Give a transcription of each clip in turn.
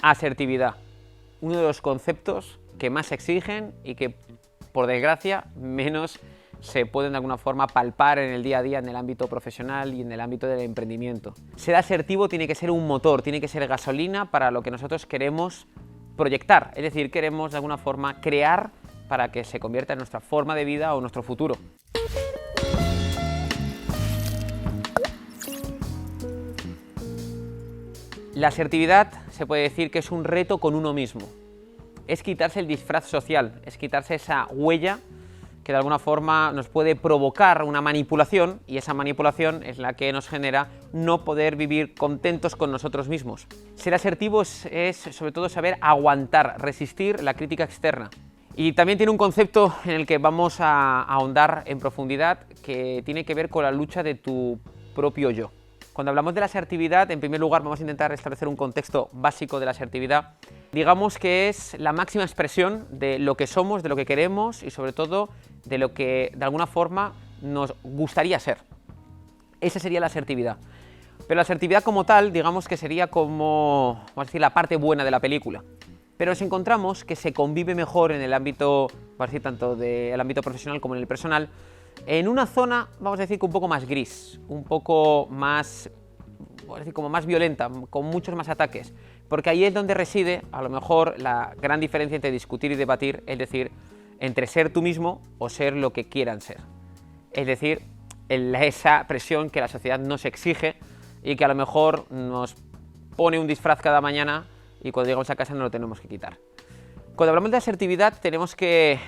Asertividad, uno de los conceptos que más se exigen y que, por desgracia, menos se pueden de alguna forma palpar en el día a día en el ámbito profesional y en el ámbito del emprendimiento. Ser asertivo tiene que ser un motor, tiene que ser gasolina para lo que nosotros queremos proyectar, es decir, queremos de alguna forma crear para que se convierta en nuestra forma de vida o nuestro futuro. La asertividad se puede decir que es un reto con uno mismo. Es quitarse el disfraz social, es quitarse esa huella que de alguna forma nos puede provocar una manipulación, y esa manipulación es la que nos genera no poder vivir contentos con nosotros mismos. Ser asertivo es sobre todo saber aguantar, resistir la crítica externa. Y también tiene un concepto en el que vamos a ahondar en profundidad que tiene que ver con la lucha de tu propio yo. Cuando hablamos de la asertividad, en primer lugar vamos a intentar establecer un contexto básico de la asertividad. Digamos que es la máxima expresión de lo que somos, de lo que queremos y sobre todo de lo que de alguna forma nos gustaría ser. Esa sería la asertividad. Pero la asertividad como tal, digamos que sería como, vamos a decir, la parte buena de la película. Pero nos encontramos que se convive mejor en el ámbito, vamos a decir, tanto del ámbito profesional como en el personal, en una zona, vamos a decir, que un poco más gris, un poco más, vamos a decir, como más violenta, con muchos más ataques, porque ahí es donde reside, a lo mejor, la gran diferencia entre discutir y debatir, es decir, entre ser tú mismo o ser lo que quieran ser. Es decir, esa presión que la sociedad nos exige y que a lo mejor nos pone un disfraz cada mañana y cuando llegamos a casa no lo tenemos que quitar. Cuando hablamos de asertividad tenemos que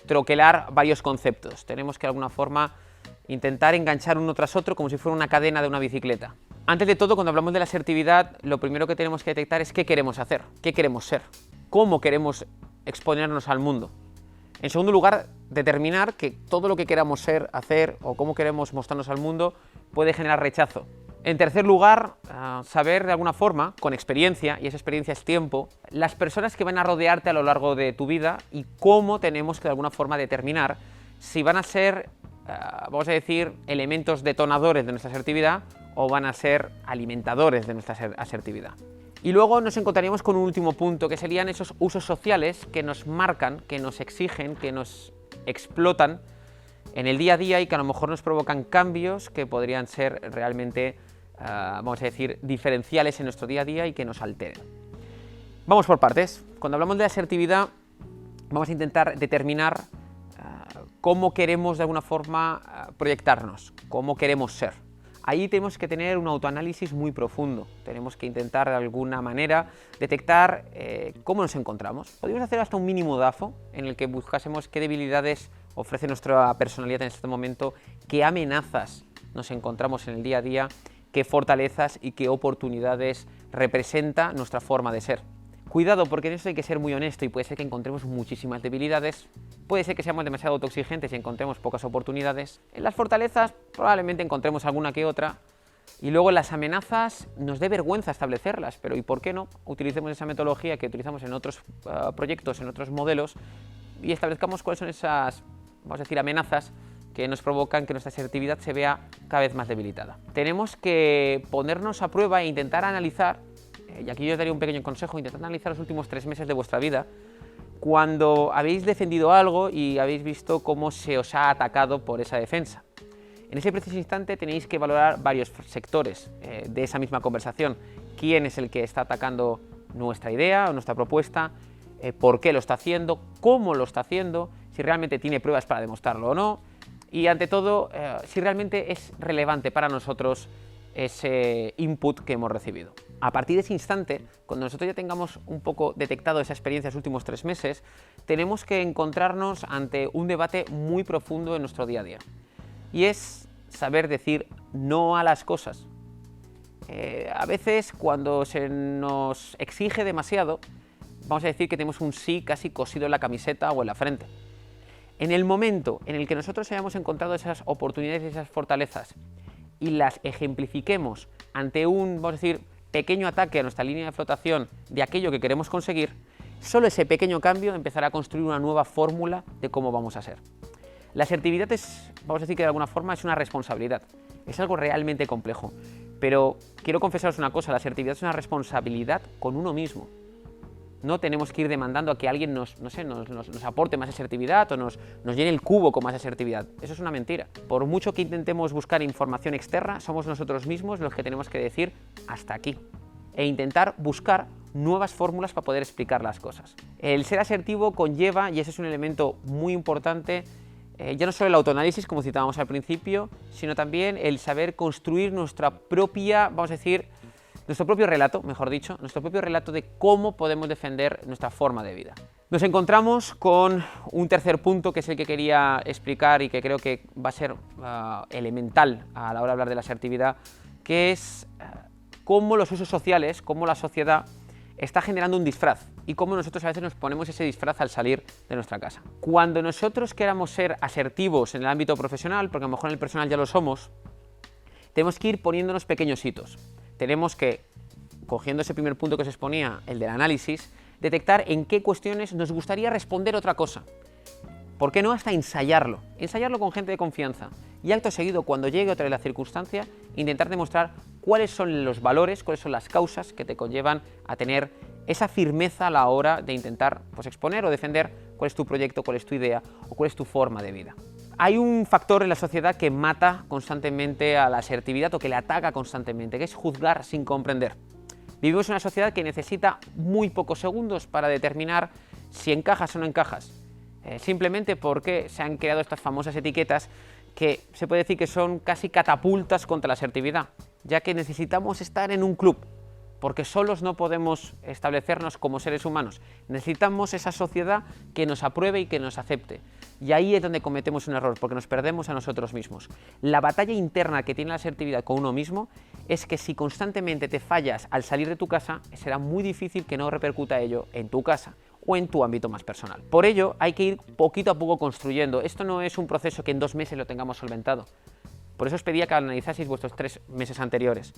troquelar varios conceptos. Tenemos que de alguna forma intentar enganchar uno tras otro como si fuera una cadena de una bicicleta. Antes de todo, cuando hablamos de la asertividad, lo primero que tenemos que detectar es qué queremos hacer, qué queremos ser, cómo queremos exponernos al mundo. En segundo lugar, determinar que todo lo que queramos ser, hacer o cómo queremos mostrarnos al mundo puede generar rechazo. En tercer lugar, saber de alguna forma, con experiencia, y esa experiencia es tiempo, las personas que van a rodearte a lo largo de tu vida y cómo tenemos que de alguna forma determinar si van a ser, vamos a decir, elementos detonadores de nuestra asertividad o van a ser alimentadores de nuestra asertividad. Y luego nos encontraríamos con un último punto, que serían esos usos sociales que nos marcan, que nos exigen, que nos explotan en el día a día y que a lo mejor nos provocan cambios que podrían ser realmente, vamos a decir, diferenciales en nuestro día a día y que nos alteren. Vamos por partes. Cuando hablamos de asertividad, vamos a intentar determinar cómo queremos de alguna forma proyectarnos, cómo queremos ser. Ahí tenemos que tener un autoanálisis muy profundo, tenemos que intentar de alguna manera detectar cómo nos encontramos. Podríamos hacer hasta un mínimo DAFO en el que buscásemos qué debilidades ofrece nuestra personalidad en este momento, qué amenazas nos encontramos en el día a día, qué fortalezas y qué oportunidades representa nuestra forma de ser. Cuidado, porque en eso hay que ser muy honesto y puede ser que encontremos muchísimas debilidades, puede ser que seamos demasiado autoexigentes y encontremos pocas oportunidades. En las fortalezas probablemente encontremos alguna que otra y luego en las amenazas nos dé vergüenza establecerlas, pero ¿y por qué no? Utilicemos esa metodología que utilizamos en otros proyectos, en otros modelos y establezcamos cuáles son esas, vamos a decir, amenazas que nos provocan que nuestra asertividad se vea cada vez más debilitada. Tenemos que ponernos a prueba e intentar analizar, y aquí yo os daría un pequeño consejo, intentad analizar los últimos 3 meses de vuestra vida, cuando habéis defendido algo y habéis visto cómo se os ha atacado por esa defensa. En ese preciso instante tenéis que valorar varios sectores de esa misma conversación. ¿Quién es el que está atacando nuestra idea o nuestra propuesta? ¿Por qué lo está haciendo? ¿Cómo lo está haciendo? Si realmente tiene pruebas para demostrarlo o no. Y ante todo, si realmente es relevante para nosotros ese input que hemos recibido. A partir de ese instante, cuando nosotros ya tengamos un poco detectado esa experiencia en los últimos 3 meses, tenemos que encontrarnos ante un debate muy profundo en nuestro día a día. Y es saber decir no a las cosas. A veces, cuando se nos exige demasiado, vamos a decir que tenemos un sí casi cosido en la camiseta o en la frente. En el momento en el que nosotros hayamos encontrado esas oportunidades y esas fortalezas y las ejemplifiquemos ante un, vamos a decir, pequeño ataque a nuestra línea de flotación de aquello que queremos conseguir, solo ese pequeño cambio empezará a construir una nueva fórmula de cómo vamos a ser. La asertividad es, vamos a decir que de alguna forma es una responsabilidad, es algo realmente complejo, pero quiero confesaros una cosa, la asertividad es una responsabilidad con uno mismo. No tenemos que ir demandando a que alguien nos aporte más asertividad o nos llene el cubo con más asertividad. Eso es una mentira. Por mucho que intentemos buscar información externa, somos nosotros mismos los que tenemos que decir hasta aquí e intentar buscar nuevas fórmulas para poder explicar las cosas. El ser asertivo conlleva, y ese es un elemento muy importante, ya no solo el autoanálisis, como citábamos al principio, sino también el saber construir nuestra propia, vamos a decir, nuestro propio relato, mejor dicho, nuestro propio relato de cómo podemos defender nuestra forma de vida. Nos encontramos con un tercer punto, que es el que quería explicar y que creo que va a ser elemental a la hora de hablar de la asertividad, que es cómo los usos sociales, cómo la sociedad está generando un disfraz y cómo nosotros a veces nos ponemos ese disfraz al salir de nuestra casa. Cuando nosotros queramos ser asertivos en el ámbito profesional, porque a lo mejor en el personal ya lo somos, tenemos que ir poniéndonos pequeños hitos. Tenemos que, cogiendo ese primer punto que os exponía, el del análisis, detectar en qué cuestiones nos gustaría responder otra cosa. ¿Por qué no hasta ensayarlo? Ensayarlo con gente de confianza y acto seguido, cuando llegue otra vez la circunstancia, intentar demostrar cuáles son los valores, cuáles son las causas que te conllevan a tener esa firmeza a la hora de intentar exponer o defender cuál es tu proyecto, cuál es tu idea o cuál es tu forma de vida. Hay un factor en la sociedad que mata constantemente a la asertividad o que le ataca constantemente, que es juzgar sin comprender. Vivimos en una sociedad que necesita muy pocos segundos para determinar si encajas o no encajas, simplemente porque se han creado estas famosas etiquetas que se puede decir que son casi catapultas contra la asertividad, ya que necesitamos estar en un club, porque solos no podemos establecernos como seres humanos. Necesitamos esa sociedad que nos apruebe y que nos acepte. Y ahí es donde cometemos un error, porque nos perdemos a nosotros mismos. La batalla interna que tiene la asertividad con uno mismo es que si constantemente te fallas al salir de tu casa, será muy difícil que no repercuta ello en tu casa o en tu ámbito más personal. Por ello, hay que ir poquito a poco construyendo. Esto no es un proceso que en 2 meses lo tengamos solventado. Por eso os pedía que analizaseis vuestros 3 meses anteriores.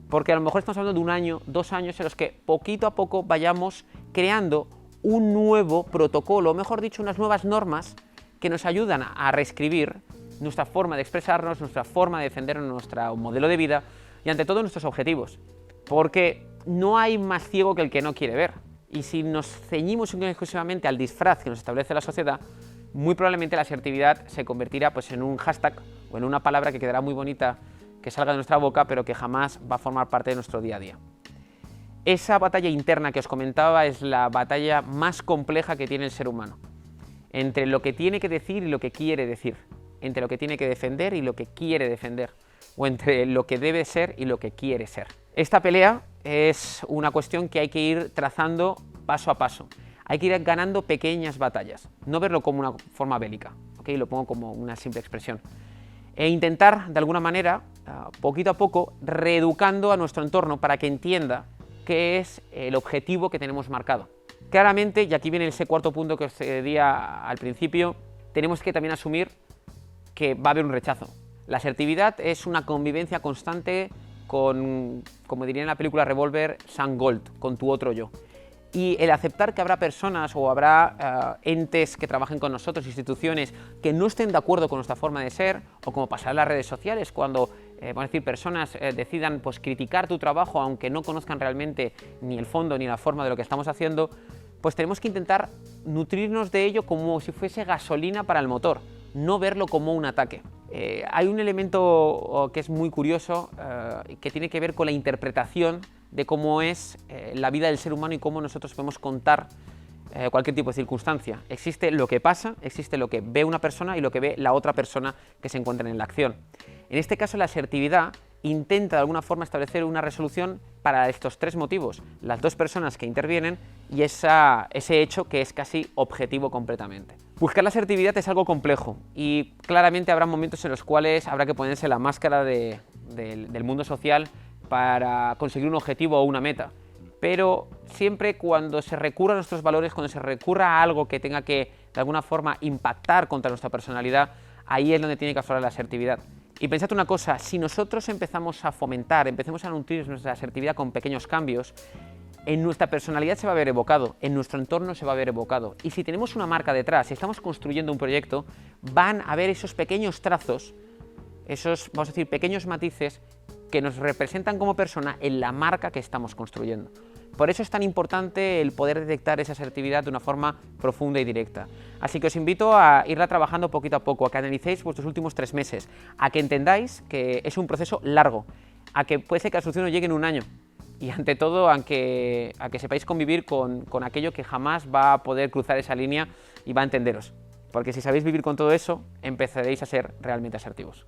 Porque a lo mejor estamos hablando de 1 año, 2 años en los que poquito a poco vayamos creando un nuevo protocolo, o mejor dicho, unas nuevas normas que nos ayudan a reescribir nuestra forma de expresarnos, nuestra forma de defender nuestro modelo de vida y ante todo nuestros objetivos. Porque no hay más ciego que el que no quiere ver. Y si nos ceñimos exclusivamente al disfraz que nos establece la sociedad, muy probablemente la asertividad se convertirá en un hashtag o en una palabra que quedará muy bonita, que salga de nuestra boca, pero que jamás va a formar parte de nuestro día a día. Esa batalla interna que os comentaba es la batalla más compleja que tiene el ser humano, entre lo que tiene que decir y lo que quiere decir, entre lo que tiene que defender y lo que quiere defender, o entre lo que debe ser y lo que quiere ser. Esta pelea es una cuestión que hay que ir trazando paso a paso. Hay que ir ganando pequeñas batallas, no verlo como una forma bélica, ¿okay? Lo pongo como una simple expresión. E intentar, de alguna manera, poquito a poco, reeducando a nuestro entorno para que entienda qué es el objetivo que tenemos marcado. Claramente, y aquí viene ese cuarto punto que os decía al principio, tenemos que también asumir que va a haber un rechazo. La asertividad es una convivencia constante con, como diría en la película Revolver, Sam Gold, con tu otro yo. Y el aceptar que habrá personas o habrá entes que trabajen con nosotros, instituciones, que no estén de acuerdo con nuestra forma de ser, o como pasará en las redes sociales, cuando vamos a decir, personas decidan criticar tu trabajo, aunque no conozcan realmente ni el fondo ni la forma de lo que estamos haciendo, pues tenemos que intentar nutrirnos de ello como si fuese gasolina para el motor, no verlo como un ataque. Hay un elemento que es muy curioso, que tiene que ver con la interpretación de cómo es la vida del ser humano y cómo nosotros podemos contar cualquier tipo de circunstancia. Existe lo que pasa, existe lo que ve una persona y lo que ve la otra persona que se encuentra en la acción. En este caso, la asertividad intenta de alguna forma establecer una resolución para estos 3 motivos, las 2 personas que intervienen y ese hecho que es casi objetivo completamente. Buscar la asertividad es algo complejo y claramente habrá momentos en los cuales habrá que ponerse la máscara del mundo social para conseguir un objetivo o una meta, pero siempre cuando se recurra a nuestros valores, cuando se recurra a algo que tenga que de alguna forma impactar contra nuestra personalidad, ahí es donde tiene que aflorar la asertividad. Y pensad una cosa, si nosotros empezamos a fomentar, empecemos a nutrir nuestra asertividad con pequeños cambios, en nuestra personalidad se va a ver evocado, en nuestro entorno se va a ver evocado. Y si tenemos una marca detrás, si estamos construyendo un proyecto, van a haber esos pequeños trazos, esos, vamos a decir, pequeños matices que nos representan como persona en la marca que estamos construyendo. Por eso es tan importante el poder detectar esa asertividad de una forma profunda y directa. Así que os invito a irla trabajando poquito a poco, a que analicéis vuestros últimos 3 meses, a que entendáis que es un proceso largo, a que puede ser que la solución no llegue en un año. Y ante todo, a que sepáis convivir con aquello que jamás va a poder cruzar esa línea y va a entenderos. Porque si sabéis vivir con todo eso, empezaréis a ser realmente asertivos.